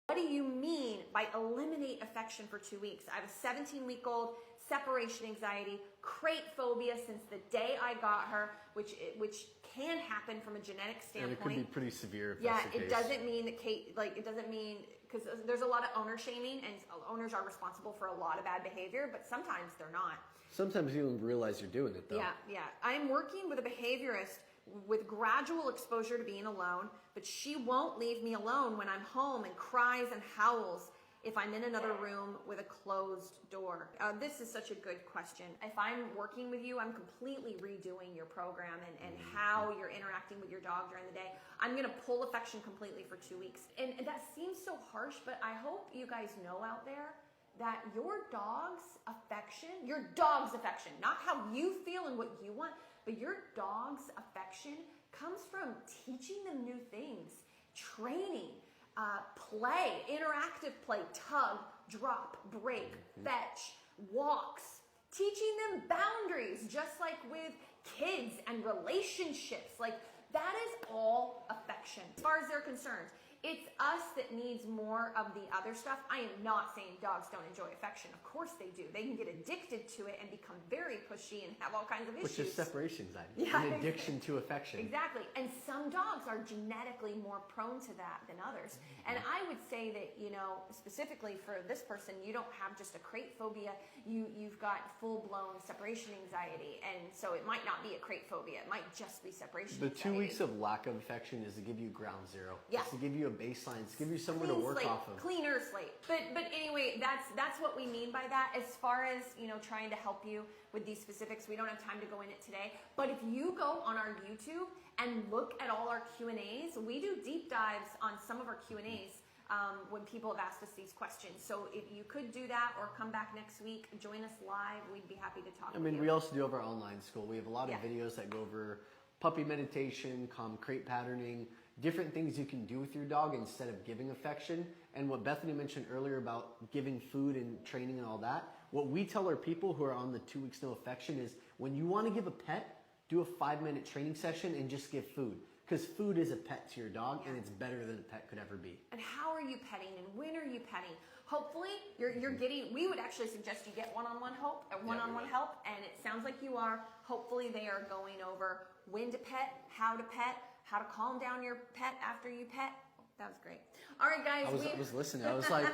What do you mean by eliminate affection for 2 weeks? I have a 17-week-old, separation anxiety, crate phobia since the day I got her, which can happen from a genetic standpoint. And it could be pretty severe if yeah, that's the case. it doesn't mean that Kate, like, it doesn't mean, because there's a lot of owner shaming, and owners are responsible for a lot of bad behavior, but sometimes they're not. Sometimes you don't realize you're doing it, though. Yeah. I'm working with a behaviorist with gradual exposure to being alone, but she won't leave me alone when I'm home and cries and howls if I'm in another room with a closed door. This is such a good question. If I'm working with you, I'm completely redoing your program and how you're interacting with your dog during the day. I'm gonna pull affection completely for 2 weeks. And that seems so harsh, but I hope you guys know out there that your dog's affection, not how you feel and what you want, but your dog's affection comes from teaching them new things, training, play, interactive play, tug, drop, break, fetch, walks, teaching them boundaries, just like with kids and relationships. Like, that is all affection as far as they're concerned. It's us that needs more of the other stuff. I am not saying dogs don't enjoy affection. Of course they do. They can get addicted to it and become very pushy and have all kinds of issues. Which is separation anxiety, yeah, an addiction to affection. Exactly. And some dogs are genetically more prone to that than others. And I would say that, you know, specifically for this person, you don't have just a crate phobia. You've got full-blown separation anxiety. And so it might not be a crate phobia. It might just be separation anxiety. The 2 weeks of lack of affection is to give you ground zero. Yeah. It's to give you a baseline. It's to give you somewhere to work slate, off of. Cleaner slate. But anyway, that's what we mean by that. As far as, you know, trying to help you with these specifics, we don't have time to go in it today. But if you go on our YouTube and look at all our Q&As, we do deep dives on some of our Q&As when people have asked us these questions. So if you could do that or come back next week, join us live, we'd be happy to talk with you. We also do have our online school. We have a lot of Yeah. videos that go over puppy meditation, calm crate patterning, different things you can do with your dog instead of giving affection. And what Bethany mentioned earlier about giving food and training and all that, what we tell our people who are on the 2 weeks no affection is when you want to give a pet, do a 5-minute training session and just give food. Because food is a pet to your dog, and it's better than a pet could ever be. And how are you petting, and when are you petting? Hopefully, you're getting. We would actually suggest you get one-on-one help, and it sounds like you are. Hopefully, they are going over when to pet, how to calm down your pet after you pet. That was great. All right, guys. I was listening. I was like.